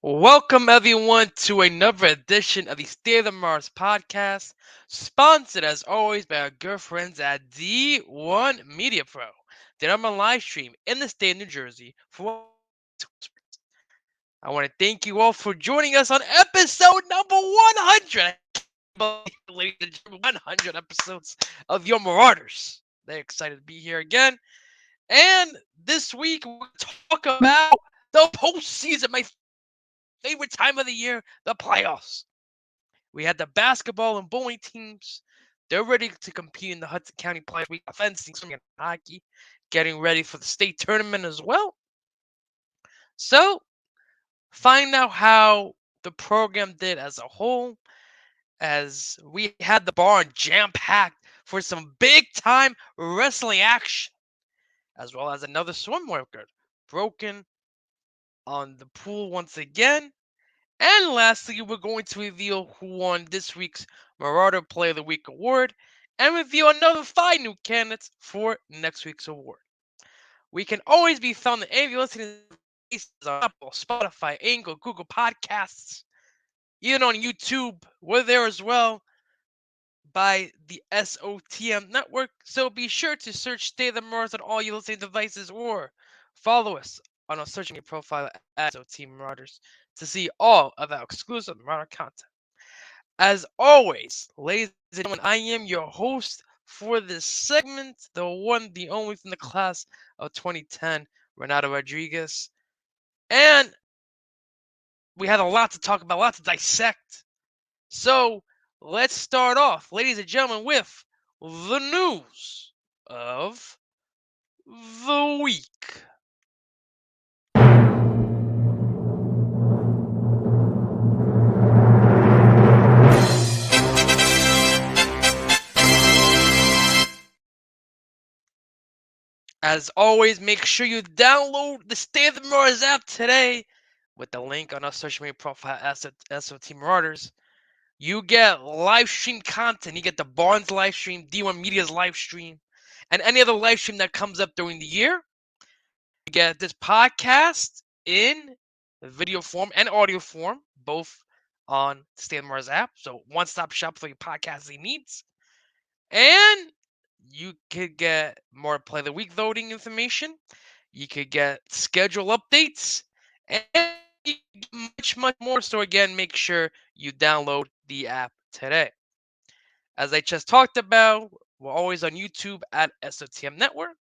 Welcome everyone to another edition of the State of the Mars podcast, sponsored as always by our good friends at D1 Media Pro. They're on my live stream in the state of New Jersey for I want to thank you all for joining us on episode number 100. Ladies and gentlemen, 100 episodes of your Marauders. They're excited to be here again. And this week we'll talk about the postseason, my favorite time of the year, the playoffs. We had the basketball and bowling teams. They're ready to compete in the Hudson County Playoffs. We got fencing, swimming, and hockey getting ready for the state tournament as well. So, find out how the program did as a whole, as we had the barn jam packed for some big time wrestling action, as well as another swim record broken on the pool once again. And lastly, we're going to reveal who won this week's Marauder Player of the Week award and reveal another 5 new candidates for next week's award. We can always be found on any listening devices on Apple, Spotify, Anchor, Google Podcasts, even on YouTube. We're there as well by the SOTM network. So be sure to search State of the Mars on all your listening devices or follow us on our social media profile at SOTM Marauders to see all of our exclusive Marauder content. As always, ladies and gentlemen, I am your host for this segment, the one, the only from the class of 2010, Renato Rodriguez. And we had a lot to talk about, a lot to dissect. So let's start off, ladies and gentlemen, with the news of the week. As always, make sure you download the Stay of the Marauders app today with the link on our social media profile at SOT Marauders. You get live stream content. You get the Barnes live stream, D1 Media's live stream, and any other live stream that comes up during the year. You get this podcast in video form and audio form, both on the Stay of the Marauders app. So one-stop shop for your podcasting needs. And you could get more Play of the Week voting information. You could get schedule updates and much more. So again, make sure you download the app today. As I just talked about, we're always on YouTube at SOTM Network,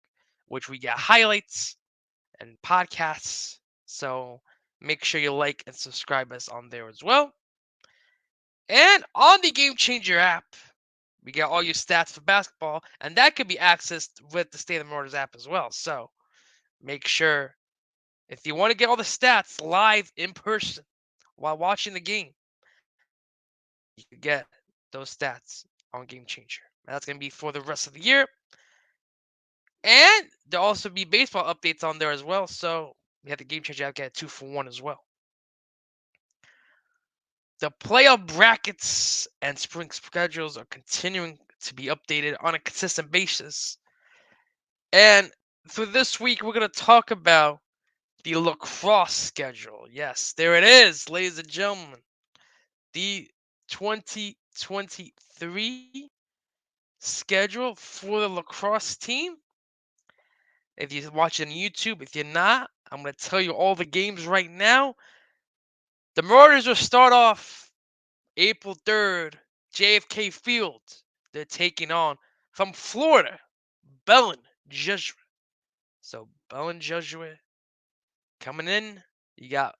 which we get highlights and podcasts. So make sure you like and subscribe us on there as well. And on the Game Changer app, we get all your stats for basketball, and that can be accessed with the State of the Marauders app as well. So make sure, if you want to get all the stats live in person while watching the game, you can get those stats on Game Changer. That's going to be for the rest of the year. And there'll also be baseball updates on there as well. So we have the Game Changer app get 2-for-1 as well. The playoff brackets and spring schedules are continuing to be updated on a consistent basis. And for this week, we're going to talk about the lacrosse schedule. Yes, there it is, ladies and gentlemen. The 2023 schedule for the lacrosse team. If you're watching YouTube, if you're not, I'm going to tell you all the games right now. The Marauders will start off April 3rd, JFK Field. They're taking on, from Florida, Belen Jesuit. So Belen Jesuit coming in. You got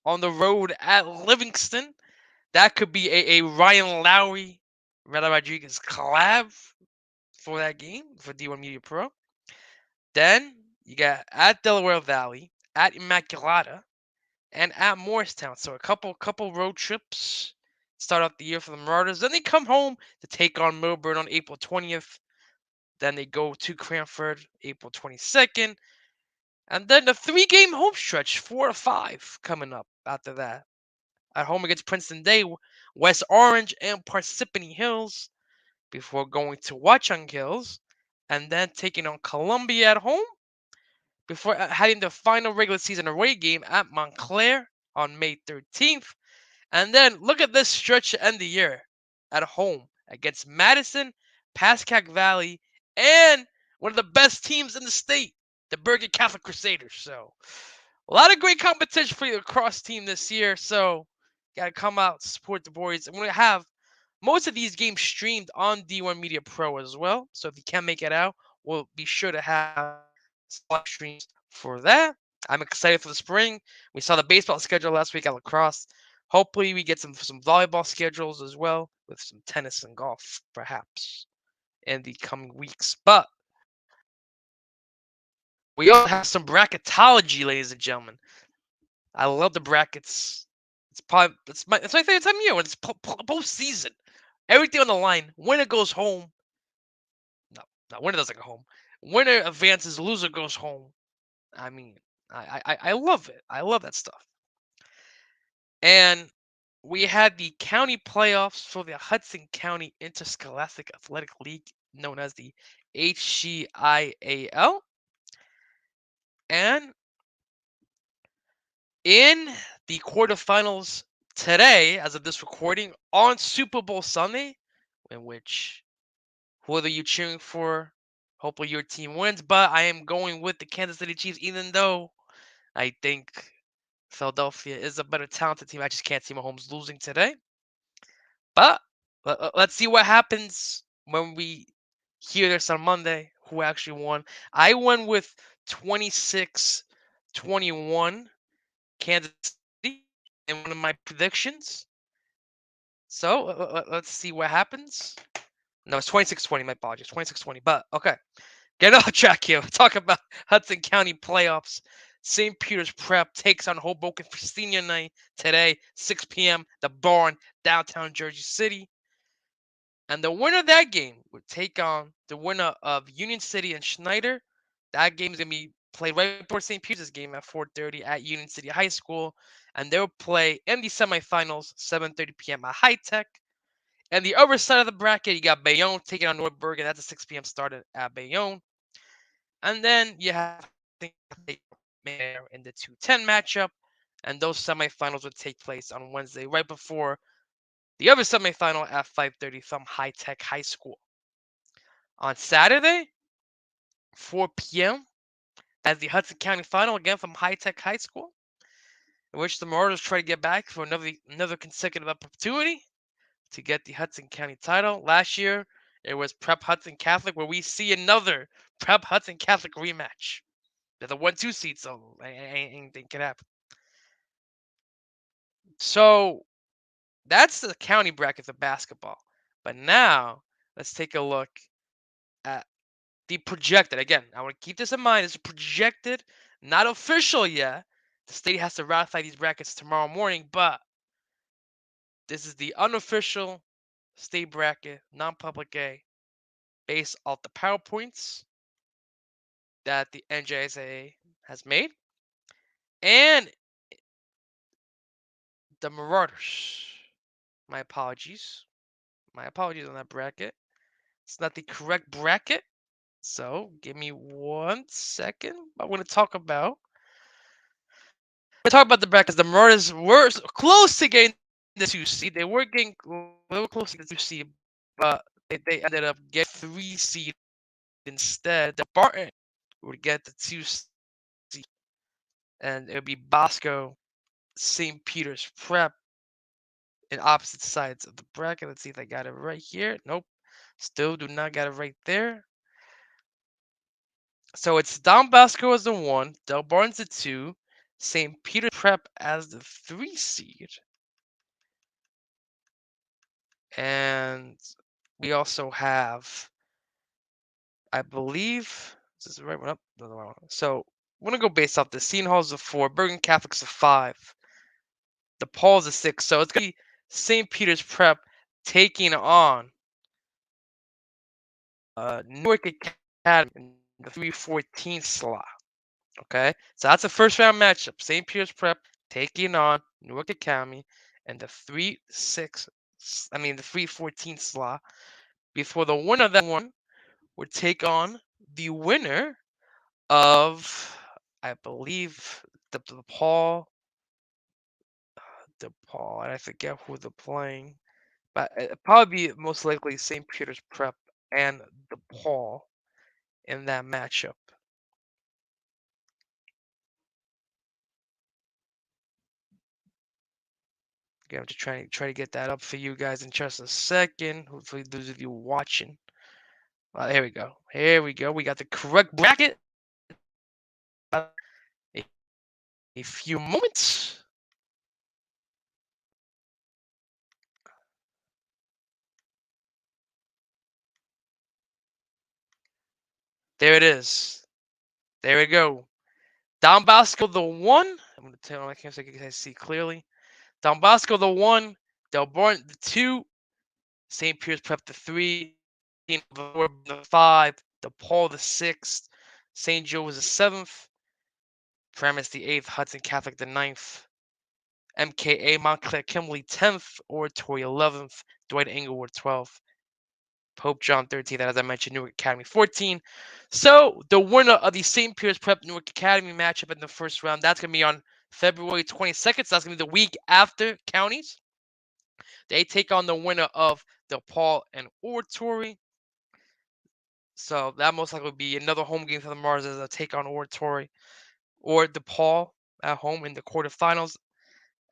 on the road at Livingston. That could be a Ryan Lowry, Renato Rodriguez collab for that game for D1 Media Pro. Then you got at Delaware Valley, at Immaculata, and at Morristown. So a couple road trips start out the year for the Marauders. Then they come home to take on Milburn on April 20th. Then they go to Cranford April 22nd. And then the 3-game home stretch, 4 to 5, coming up after that. At home against Princeton Day, West Orange, and Parsippany Hills, before going to Watchung Hills, and then taking on Columbia at home, before having the final regular season away game at Montclair on May 13th. And then look at this stretch to end the year at home against Madison, Pascack Valley, and one of the best teams in the state, the Bergen Catholic Crusaders. So a lot of great competition for your lacrosse team this year. So gotta come out, support the boys. I'm gonna have most of these games streamed on D1 Media Pro as well. So if you can't make it out, we'll be sure to have live streams for that. I'm excited for the spring. We saw the baseball schedule last week at lacrosse. Hopefully, we get some volleyball schedules as well, with some tennis and golf, perhaps, in the coming weeks. But we also have some bracketology, ladies and gentlemen. I love the brackets. It's my favorite time of year when it's postseason. Everything on the line. Winner goes home. No, winner doesn't go home. Winner advances. Loser goes home. I mean, I love it. I love that stuff. And we had the county playoffs for the Hudson County Interscholastic Athletic League, known as the HCIAL. And in the quarterfinals today, as of this recording, on Super Bowl Sunday, in which whether you're cheering for, hopefully your team wins, but I am going with the Kansas City Chiefs, even though I think Philadelphia is a better talented team. I just can't see Mahomes losing today. But let's see what happens when we hear this on Monday. Who actually won? I went with 26-21 Kansas City in one of my predictions. So let's see what happens. No, it's 26-20. My apologies. 26-20. But okay. Get off track here. Talk about Hudson County playoffs. St. Peter's Prep takes on Hoboken for senior night today, 6 p.m. The Barn, downtown Jersey City. And the winner of that game would take on the winner of Union City and Schneider. That game is going to be played right before St. Peter's game at 4:30 at Union City High School. And they'll play in the semifinals, 7:30 p.m. at High Tech. And the other side of the bracket, you got Bayonne taking on Nordberg, and that's a 6 p.m. start at Bayonne. And then you have in the 210 matchup. And those semifinals would take place on Wednesday, right before the other semifinal at 5:30 from High Tech High School. On Saturday, 4 p.m., as the Hudson County final again from High Tech High School, in which the Marauders try to get back for another consecutive opportunity to get the Hudson County title. Last year, it was Prep Hudson Catholic, where we see another Prep Hudson Catholic rematch. They're the 1-2 seed, so anything can happen. So that's the county bracket for basketball. But now let's take a look at the projected. Again, I want to keep this in mind. It's projected, not official yet. The state has to ratify these brackets tomorrow morning, but this is the unofficial state bracket, non-public A, based off the PowerPoints that the NJSAA has made. And the Marauders. My apologies. My apologies on that bracket. It's not the correct bracket. So give me 1 second. I want to talk about the brackets. The Marauders were close to getting the 2 seed. They were close to the 2 seed, but they ended up getting 3 seed instead. The Barton would get the 2 seed, and it would be Bosco, St. Peter's Prep, in opposite sides of the bracket. Let's see if I got it right here. Nope. Still do not got it right there. So it's Don Bosco as the 1, Del Barnes the 2, St. Peter's Prep as the 3 seed. And we also have, I believe, is this the right one? Up? No, the wrong one. So I'm going to go based off the Seton Hall's a 4, Bergen Catholic's a 5, the Paul's a 6. So it's going to be St. Peter's Prep taking on Newark Academy in the 3-14 slot. Okay, so that's a first round matchup. St. Peter's Prep taking on Newark Academy and the 3-14 slot. Before the winner of that one would take on the winner of, I believe, the Paul DePaul, and I forget who they're playing. But it'll probably be most likely St. Peter's Prep and DePaul in that matchup. Okay, I'm just trying to get that up for you guys in just a second. Hopefully, those of you watching. Here we go. Here we go. We got the correct bracket. A few moments. There it is. There we go. Don Bosco the 1. I'm going to tell you, I can't say you guys see clearly. Don Bosco the 1. Del Barton the 2. St. Peter's Prep the 3. The 5. DePaul the 6th. St. Joe was the 7th. Paramus the 8th. Hudson Catholic the 9th. MKA Montclair Kimberly 10th. Oratory 11th. Dwight Englewood 12th. Pope John 13th, as I mentioned, Newark Academy 14. So the winner of the St. Peter's Prep Newark Academy matchup in the first round, that's going to be on February 22nd. So that's going to be the week after counties. They take on the winner of DePaul and Oratory. So that most likely will be another home game for the Marauders as they take on Oratory or DePaul at home in the quarterfinals.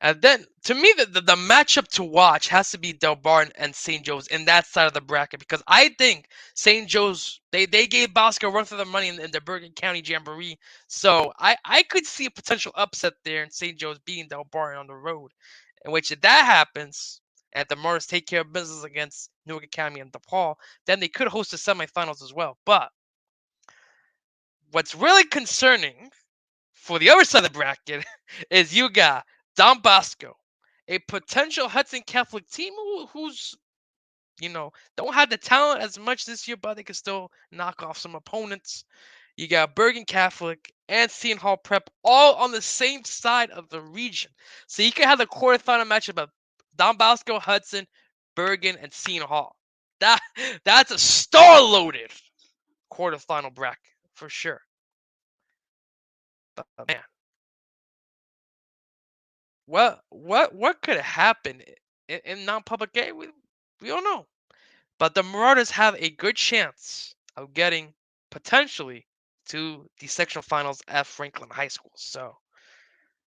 And then, to me, the matchup to watch has to be Del Barton and St. Joe's in that side of the bracket, because I think St. Joe's, they gave Bosco a run for the money in the Bergen County Jamboree. So I could see a potential upset there in St. Joe's beating Del Barton on the road, in which if that happens, and the Marauders take care of business against Newark Academy and DePaul, then they could host the semifinals as well. But what's really concerning for the other side of the bracket is you got Don Bosco, a potential Hudson Catholic team who's, don't have the talent as much this year, but they can still knock off some opponents. You got Bergen Catholic and Seton Hall Prep all on the same side of the region. So you can have the quarterfinal matchup of Don Bosco, Hudson, Bergen, and Seton Hall. That's a star-loaded quarterfinal bracket for sure. But man, what could happen in non-public game? We don't know. But the Marauders have a good chance of getting potentially to the sectional finals at Franklin High School. So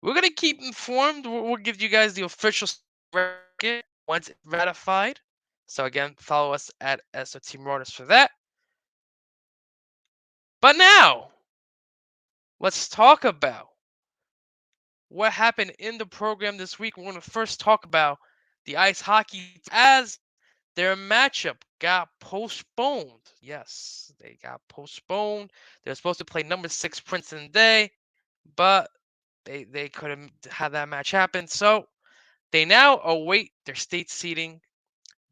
we're gonna keep informed. We'll give you guys the official bracket once it's ratified. So again, follow us at SOT Marauders for that. But now, let's talk about what happened in the program this week. We're going to first talk about the ice hockey as their matchup got postponed. Yes, they got postponed. They were supposed to play number 6 Princeton Day, but they couldn't have that match happen. So they now await their state seeding.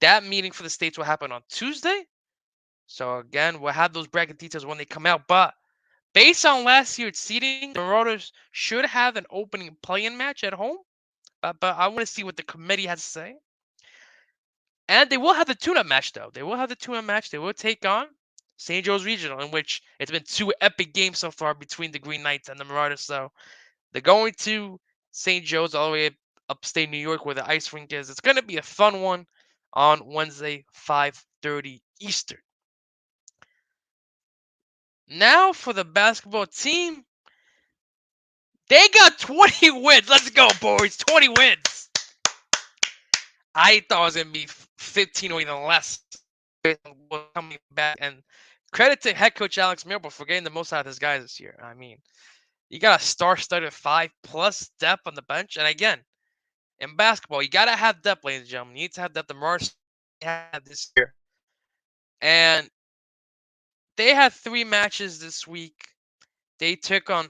That meeting for the states will happen on Tuesday. So again, we'll have those bracket details when they come out. But based on last year's seeding, the Marauders should have an opening play-in match at home. But I want to see what the committee has to say. And they will have the tune-up match, though. They will have the tune-up match. They will take on St. Joe's Regional, in which it's been 2 epic games so far between the Green Knights and the Marauders. So they're going to St. Joe's all the way upstate New York where the ice rink is. It's going to be a fun one on Wednesday, 5:30 Eastern. Now for the basketball team. They got 20 wins. Let's go, boys. 20 wins. I thought it was going to be 15 or even less coming back. And credit to head coach Alex Mirabel for getting the most out of his guys this year. I mean, you got a star-studded 5+ depth on the bench. And again, in basketball, you got to have depth, ladies and gentlemen. You need to have depth. The Marauders had this year. And they had 3 matches this week. They took on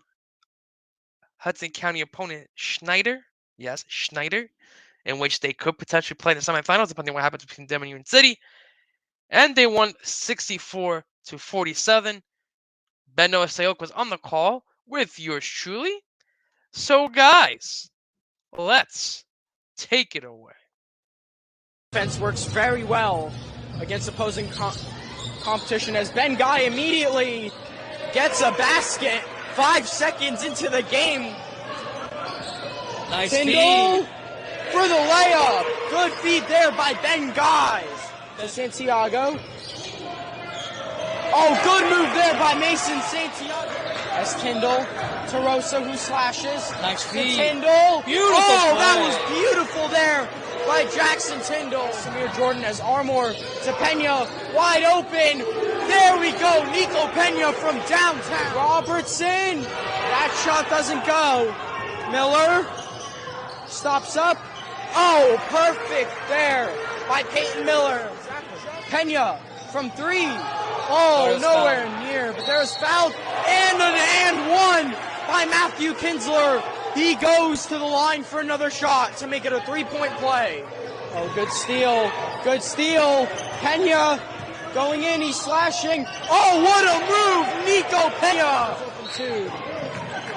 Hudson County opponent Schneider. Yes, Schneider. In which they could potentially play in the semifinals, depending on what happens between them and Union City. And they won 64-47. Beno Sayok was on the call with yours truly. So, guys, let's take it away. Defense works very well against opposing competition as Ben Guy immediately gets a basket 5 seconds into the game. Nice Tyndall feed. for the layup. Good feed there by Ben Guys. Santiago. Oh, good move there by Mason Santiago. As Tyndall to Rosa, who slashes. Nice To feed. Tyndall. Beautiful Oh, play. that was beautiful there by Jackson Tyndall. Samir Jordan as Armour to Pena. Wide open. There we go. Nico Pena from downtown. Robertson. That shot doesn't go. Miller stops up. Oh, perfect there by Peyton Miller. Pena from three. Oh, nowhere near, but there's foul. And an and one by Matthew Kinsler. He goes to the line for another shot to make it a three-point play. Oh, good steal. Good steal. Pena going in. He's slashing. Oh, what a move. Nico Pena. Open two.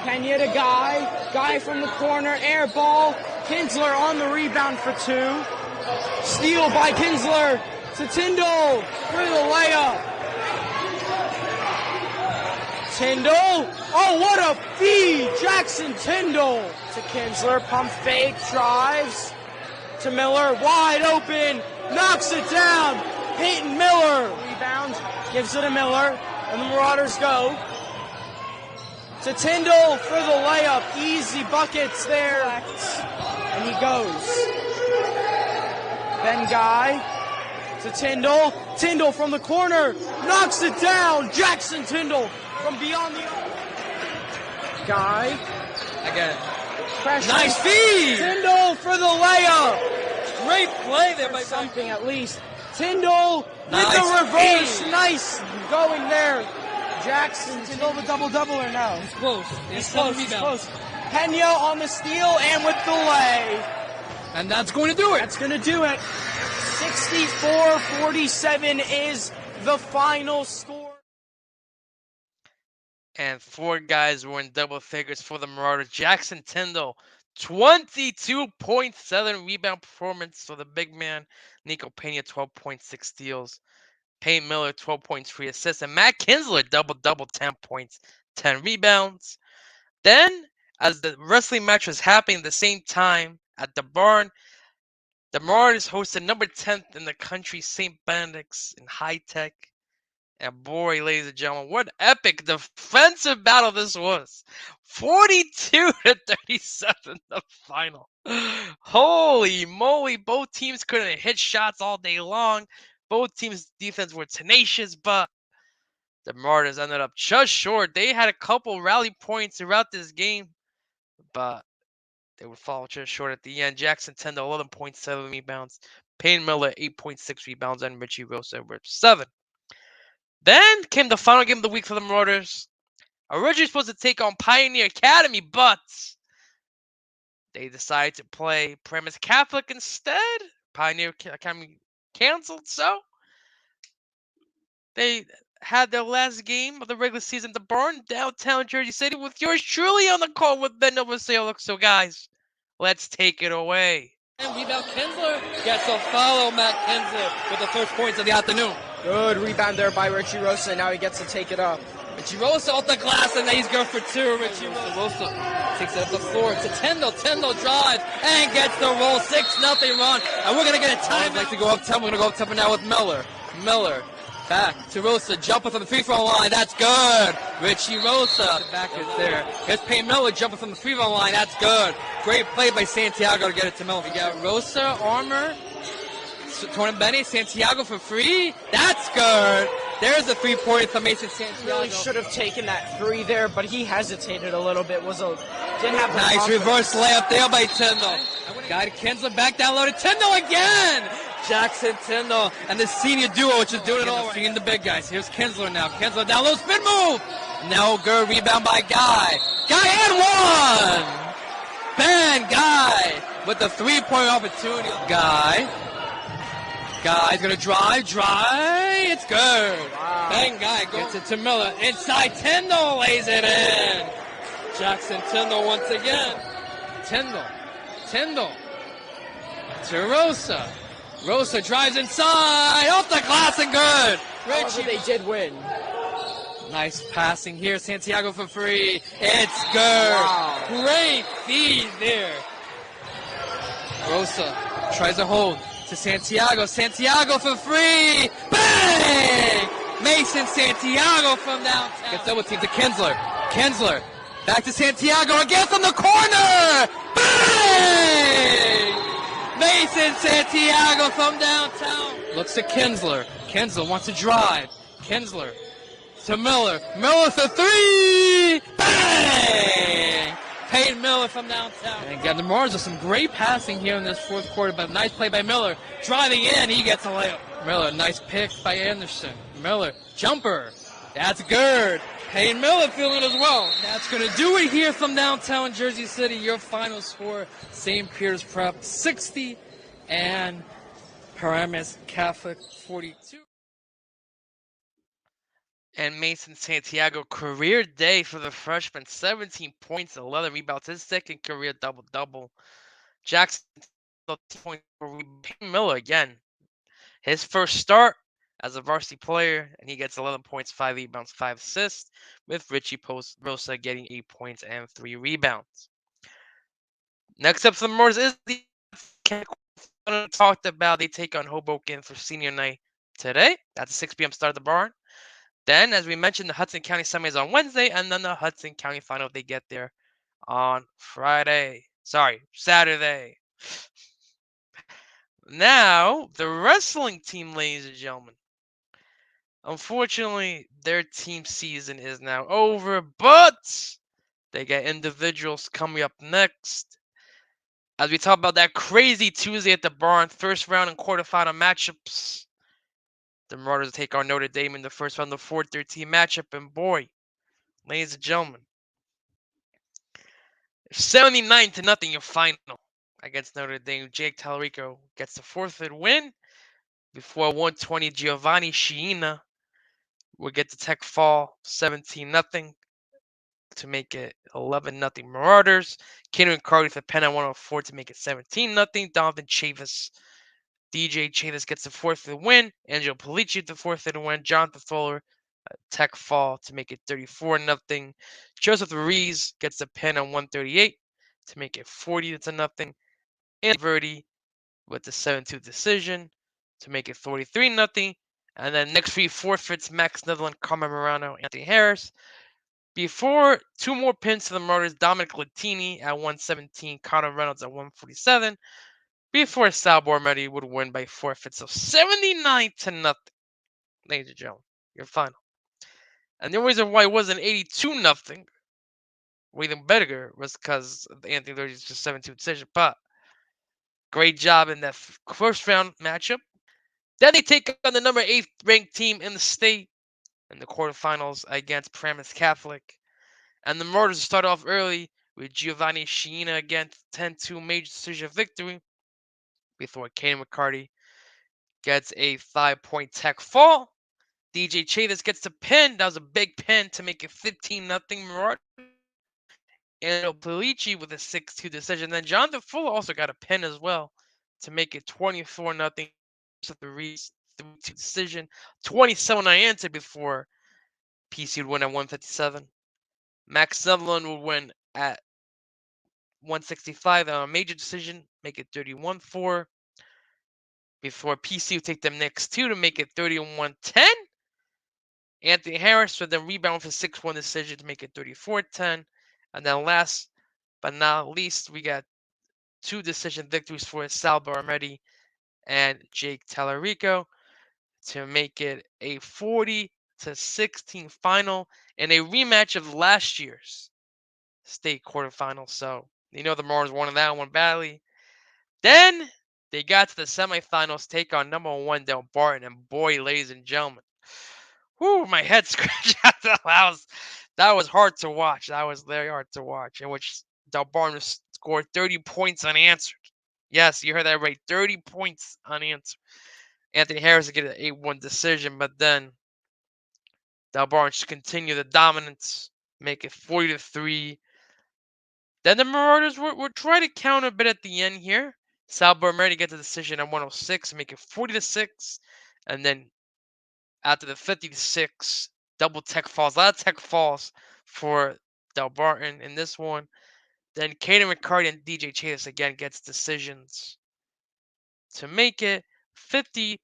Pena to Guy. Guy from the corner. Air ball. Kinsler on the rebound for two. Steal by Kinsler to Tyndall for the layup. Tyndall. Oh, what a feed. Jackson Tyndall to Kinsler. Pump fake. Drives to Miller. Wide open. Knocks it down. Peyton Miller. Rebound. Gives it to Miller. And the Marauders go to Tyndall for the layup. Easy buckets there. And he goes. Ben Guy to Tyndall. Tyndall from the corner. Knocks it down. Jackson Tyndall from beyond the arc. Guy. Again. Pressure. Nice feed. Tyndall for the layup. Great play there by Something at least. Tyndall Nice with the reverse. feed. Nice going there. Jackson Tyndall the double-double or no? He's close. He's close. He's close. Pena on the steal and with the lay. And that's going to do it. That's going to do it. 64-47 is the final score. And 4 guys were in double figures for the Marauders. Jackson Tyndall, 22.7 rebound performance for the big man. Nico Pena, 12.6 steals. Peyton Miller, 12.3 assists. And Matt Kinsler, double-double, 10 points, 10 rebounds. Then, as the wrestling match was happening at the same time at the barn, the Marauders hosted number 10th in the country, St. Benedict's in high tech. And boy, ladies and gentlemen, what epic defensive battle this was. 42-37, the final. Holy moly, both teams couldn't hit shots all day long. Both teams' defense were tenacious, but the Marauders ended up just short. They had a couple rally points throughout this game, but they would fall just short at the end. Jackson Tyndall, 11.7 rebounds. Payne Miller, 8.6 rebounds. And Richie Rosa with 7. Then came the final game of the week for the Marauders. Originally supposed to take on Pioneer Academy, but they decided to play Paramus Catholic instead. Pioneer Academy canceled, so they had their last game of the regular season at the barn, downtown Jersey City, with yours truly on the call with Ben Novoselic. So, guys, let's take it away. And rebound Kinsler gets a follow. Matt Kinsler with the first points of the afternoon. Good rebound there by Richie Rosa. Now he gets to take it up. Richie Rosa off the glass, and then he's going for two. Richie Rosa takes it up the floor to Tyndall. Tyndall drives and gets the roll. 6-0 run. And we're going to get a time. I'd like to go up 10. We're going to go up 10 now with Miller. Miller back to Rosa. Jumping from the free throw line. That's good. Richie Rosa. The back is there. Here's Payne Miller jumping from the free throw line. That's good. Great play by Santiago to get it to Miller. We got Rosa, Armour, Tornin Benny, Santiago for free. That's good. There's a 3-pointer from Mason Santiago. Really should have taken that three there, but he hesitated a little bit. Didn't have the Nice confidence. reverse layup there by Tyndall. Got it, Kinsler back down low to Tyndall again. Jackson Tyndall and the senior duo, which is doing it all right. Seeing the big guys. Here's Kinsler now. Kinsler down low, spin move. No good rebound by Guy. Guy and one. Ben Guy with the 3-point opportunity. Guy's gonna drive. It's good. Wow. Ben Guy gets it to Miller. Inside, Tyndall lays it in. Jackson Tyndall once again. Tyndall to Rosa. Rosa drives inside, off the glass and good. Richie, they did win. Nice passing here, Santiago for free. It's good. Wow. Great feed there. Rosa tries to hold to Santiago. Santiago for free. Bang! Mason Santiago from downtown. Gets double team to Kinsler. Kinsler back to Santiago again from the corner. Bang! Mason Santiago from downtown. Looks to Kinsler. Kinsler wants to drive. Kinsler to Miller. Miller for three. Bang! Peyton Miller from downtown. And again, the Marauders with some great passing here in this fourth quarter, but nice play by Miller. Driving in, he gets a layup. Miller, nice pick by Anderson. Miller, jumper. That's good. Peyton Miller feeling as well. That's going to do it here from downtown Jersey City. Your final score, St. Peter's Prep 60 and Paramus Catholic 42. And Mason Santiago, career day for the freshman. 17 points, 11 rebounds. His second career double-double. Jackson, 13 points for Peyton Miller again. His first start as a varsity player, and he gets 11 points, 5 rebounds, 5 assists, with Richie Rosa getting 8 points and 3 rebounds. Next up for the Marauders is the talked about. They take on Hoboken for senior night today. That's a 6 p.m. start at the barn. Then, as we mentioned, the Hudson County semis on Wednesday, and then the Hudson County final, they get there on Saturday. Now, the wrestling team, ladies and gentlemen. Unfortunately, their team season is now over, but they got individuals coming up next. As we talk about that crazy Tuesday at the barn, first round and quarterfinal matchups. The Marauders take on Notre Dame in the first round, the 4-13 matchup, and boy, ladies and gentlemen, 79-0 your final against Notre Dame. Jake Tallarico gets the forfeit win before 120 Giovanni Sciina will get the tech fall 17-0 to make it 11-0 Marauders. Kenny McCarty for Penn at 104 to make it 17-0. Donovan Chavis. DJ Chavis gets the forfeit win. Angelo Polici the forfeit win. Jonathan Fuller tech fall to make it 34-0. Joseph Ruiz gets the pin on 138 to make it 40-0. And Verdi with the 7-2 decision to make it 43-0. And then next 3 forfeits, Max Netherland, Carmen Morano, Anthony Harris. Before 2 more pins to the Marauders, Dominic Latini at 117, Connor Reynolds at 147. Before Sal Bormetti would win by forfeits of 79-0. Ladies and gentlemen, your final. And the reason why it wasn't 82-0, or even better, was because Anthony Lurdy's just 7-2 decision. But great job in that first round matchup. Then they take on the number 8 ranked team in the state in the quarterfinals against Paramus Catholic. And the Marauders start off early with Giovanni Sciina against 10-2 major decision victory before Kenny McCarty gets a 5-point tech fall. DJ Chavis gets the pin. That was a big pin to make it 15-0 Marauders. And Polici with a 6-2 decision. Then Jonathan Fuller also got a pin as well to make it 24-0. The Reese 3-2 decision. 27 I answered before PC would win at 157. Max Sutherland would win at 165 on a major decision, make it 31-4. Before PC would take them next 2 to make it 31-10. Anthony Harris would then rebound for 6-1 decision to make it 34-10. And then last but not least, we got 2 decision victories for Sal Bormetti and Jake Tallarico to make it a 40-16 final and a rematch of last year's state quarterfinal. So, the Marauders won that one badly. Then they got to the semifinals, take on number 1 Del Barton. And boy, ladies and gentlemen, whoo, my head scratched out. That was hard to watch. That was very hard to watch. In which Del Barton scored 30 points unanswered. Yes, you heard that right. 30 points unanswered. Anthony Harris would get an 8-1 decision, but then Del Barton should continue the dominance, make it 40-3. Then the Marauders would try to counter a bit at the end here. Sal Bormetti gets the decision at 106, make it 40-6. And then after the 56, double tech falls. A lot of tech falls for Del Barton in this one. Then Caden McCarty and DJ Chavis again gets decisions. to make it 50-12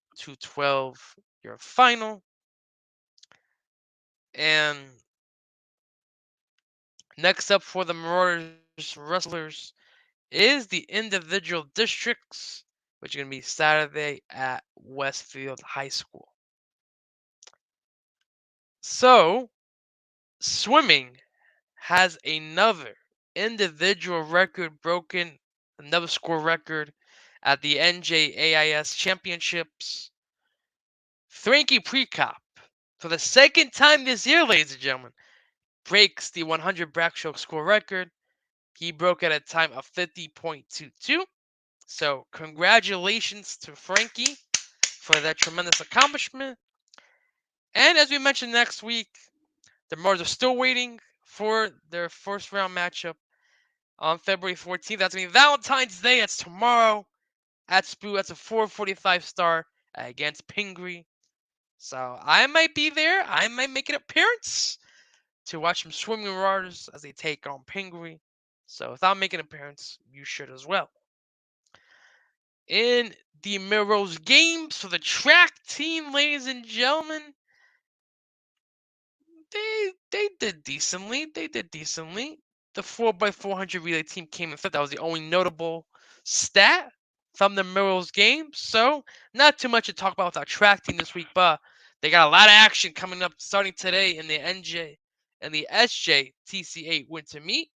your final. And next up for the Marauders wrestlers is the individual districts, which are going to be Saturday at Westfield High School. So, swimming has another individual record broken, another score record at the NJAIS Championships. Frankie Prekop, for the second time this year, ladies and gentlemen, breaks the 100 backstroke score record. He broke at a time of 50.22. So, congratulations to Frankie for that tremendous accomplishment. And as we mentioned next week, the Marauders are still waiting for their first round matchup on February 14th. That's going to be Valentine's Day. That's tomorrow at Spoo. That's a 4:45 start against Pingree. So I might be there. I might make an appearance to watch some swimming Marauders as they take on Pingree. So if I'm making an appearance, you should as well. In the Melrose Games for the track team, ladies and gentlemen, they did decently. They did decently. The 4x400 relay team came in fifth. That was the only notable stat from the Melrose Games. So not too much to talk about with our track team this week, but they got a lot of action coming up starting today in the NJ and the SJ TC8 Winter Meet.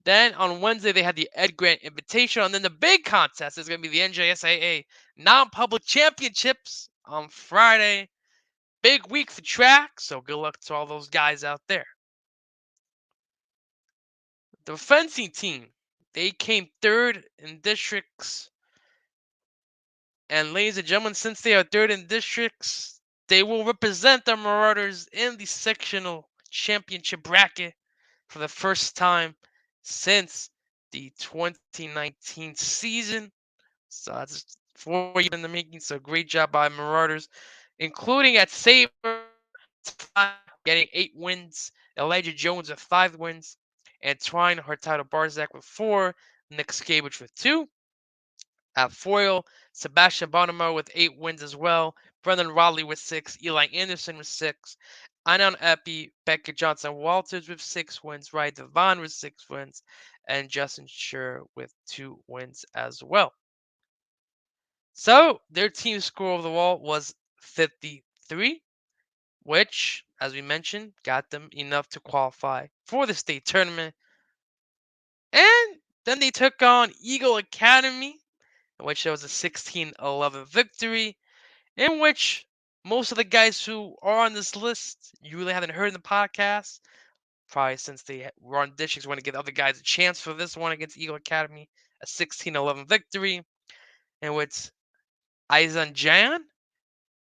Then on Wednesday, they had the Ed Grant Invitational. And then the big contest is going to be the NJSAA Non-Public Championships on Friday. Big week for track, so good luck to all those guys out there. The fencing team, they came third in districts. And ladies and gentlemen, since they are third in districts, they will represent the Marauders in the sectional championship bracket for the first time since the 2019 season. So that's 4 years in the making. So great job by Marauders, including at Saber, getting 8 wins. Elijah Jones with 5 wins. Antoine Hurtado Barzak with 4. Nick Skabich with 2. At Foil, Sebastian Bonamo with 8 wins as well. Brendan Rodley with 6. Eli Anderson with 6. Anon Epi, Becca Johnson Walters with 6 wins. Ryan Devon with 6 wins. And Justin Schur with 2 wins as well. So their team score over the wall was 53, which, as we mentioned, got them enough to qualify for the state tournament. And then they took on Eagle Academy, in which there was a 16-11 victory, in which most of the guys who are on this list you really haven't heard in the podcast, probably since they were on districts, want to give other guys a chance for this one against Eagle Academy, a 16-11 victory, in which Aizan Jan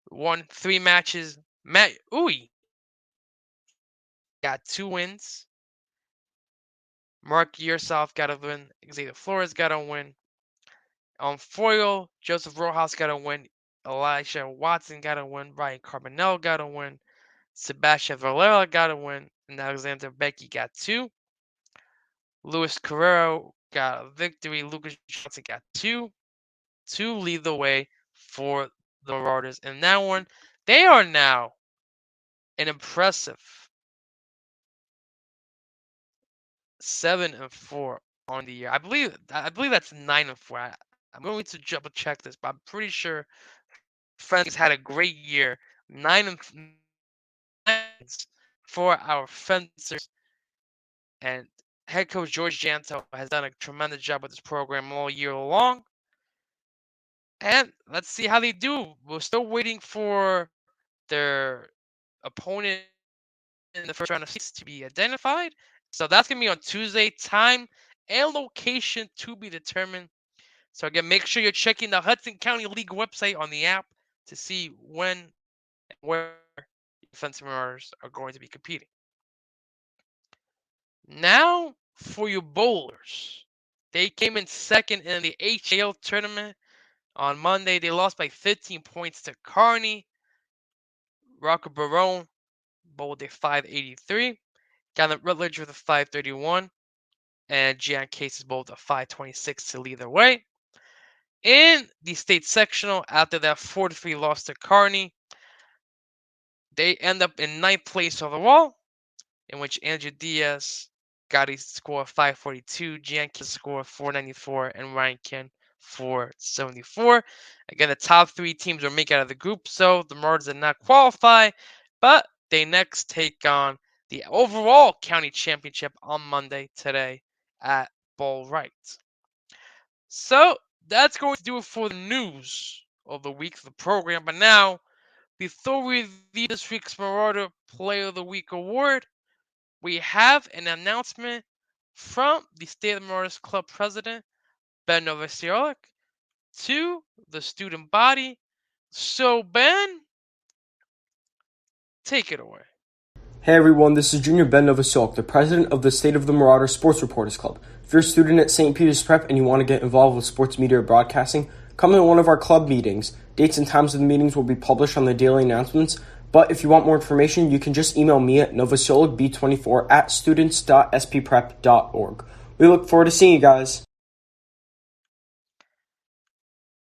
won 3 matches. Matt Uy got 2 wins. Mark Yersoff got a win. Xavier Flores got a win. On Foil, Joseph Rojas got a win. Elisha Watson got a win. Ryan Carbonell got a win. Sebastian Valera got a win. And Alexander Becky got 2. Luis Carrero got a victory. Lucas Johnson got 2 to lead the way for the Marauders in that one. They are now an impressive 7-4 on the year. I believe that's 9-4. I'm going to double check this, but I'm pretty sure Fencing's had a great year. 9 for our fencers, and head coach George Janto has done a tremendous job with this program all year long. And let's see how they do. We're still waiting for their opponent in the first round of seats to be identified. So that's going to be on Tuesday. Time and location to be determined. So again, make sure you're checking the Hudson County League website on the app to see when and where defensive Marauders are going to be competing. Now for your bowlers. They came in second in the HAL tournament on Monday. They lost by 15 points to Kearney. Rocco Barone bowled a 583. Gavin Rutledge with a 531. And Gian Cases bowled a 526 to lead their way. In the state sectional, after that 4-3 loss to Kearney, they end up in 9th place overall, in which Andrew Diaz got a score of 542, Jan Kiss score of 494, and Ryan Ken 474. Again, the top 3 teams will make out of the group, so the Marauders did not qualify, but they next take on the overall county championship on Monday today at Bull Wright. So that's going to do it for the news of the week of the program. But now, before we review this week's Marauder Player of the Week award, we have an announcement from the State of the Marauders Club president, Ben Novosiolek, to the student body. So, Ben, take it away. Hey everyone, this is Junior Ben Novosiolek, the president of the State of the Marauder Sports Reporters Club. If you're a student at St. Peter's Prep and you want to get involved with sports media or broadcasting, come to one of our club meetings. Dates and times of the meetings will be published on the daily announcements, but if you want more information, you can just email me at novosiolekb24@students.spprep.org. We look forward to seeing you guys.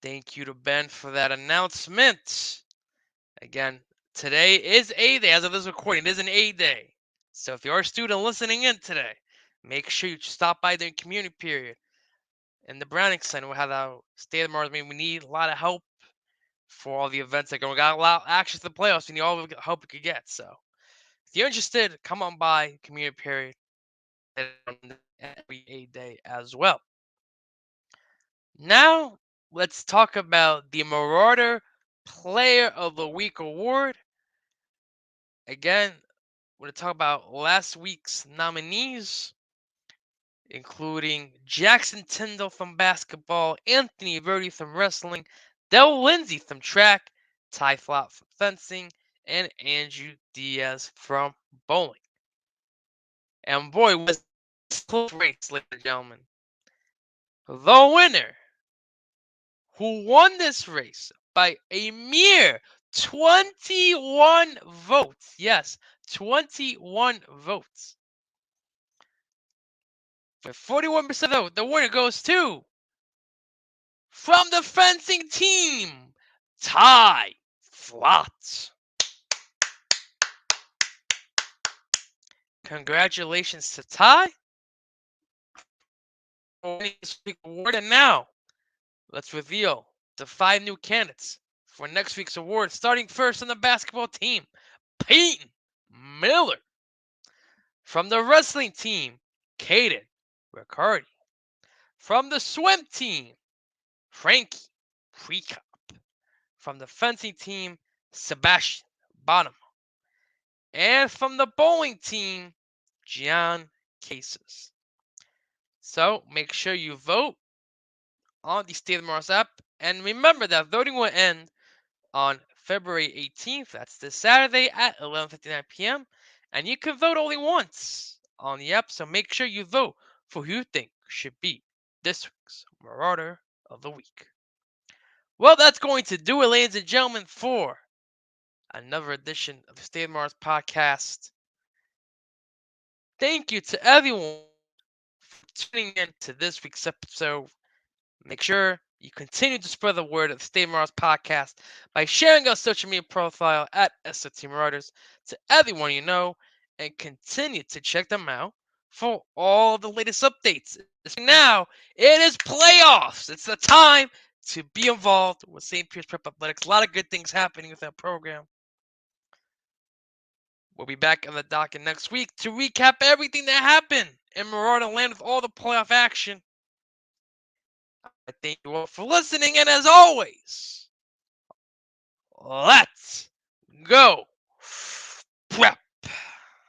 Thank you to Ben for that announcement. Again, today is A Day. As of this recording, it is an A Day. So if you're a student listening in today, make sure you stop by during community period. In the Browning Center, we have our State of the Marauders. We need a lot of help for all the events that are going. We got a lot of access to the playoffs. We need all the help we could get. So if you're interested, come on by community period every A Day as well. Now, let's talk about the Marauder Player of the Week award. Again, we're going to talk about last week's nominees, including Jackson Tyndall from basketball, Anthony Verdi from wrestling, Del Lindsay from track, Ty Flott from fencing, and Andrew Diaz from bowling. And boy, was this a close race, ladies and gentlemen. The winner, who won this race by a mere 21 votes. Yes, 21 votes. With 41% vote, the winner goes to, from the fencing team, Ty Flott. Congratulations to Ty. Award. And now, let's reveal the 5 new candidates for next week's award. Starting first on the basketball team, Peyton Miller. From the wrestling team, Caden Riccardi. From the swim team, Frankie Prekop. From the fencing team, Sebastian Bonham. And from the bowling team, Gian Cases. So make sure you vote on the State of the Marauders app. And remember that voting will end on February 18th. That's this Saturday at 11:59 p.m. And you can vote only once on the app. So make sure you vote for who you think should be this week's Marauder of the Week. Well, that's going to do it, ladies and gentlemen, for another edition of the State of Marauders podcast. Thank you to everyone for tuning in to this week's episode. Make sure you continue to spread the word of the State of Marauders podcast by sharing our social media profile at SOT Marauders to everyone you know, and continue to check them out for all the latest updates. Now, it is playoffs. It's the time to be involved with St. Peter's Prep Athletics. A lot of good things happening with that program. We'll be back on the docket next week to recap everything that happened in Marauder Land with all the playoff action. I thank you all for listening, and as always, let's go prep.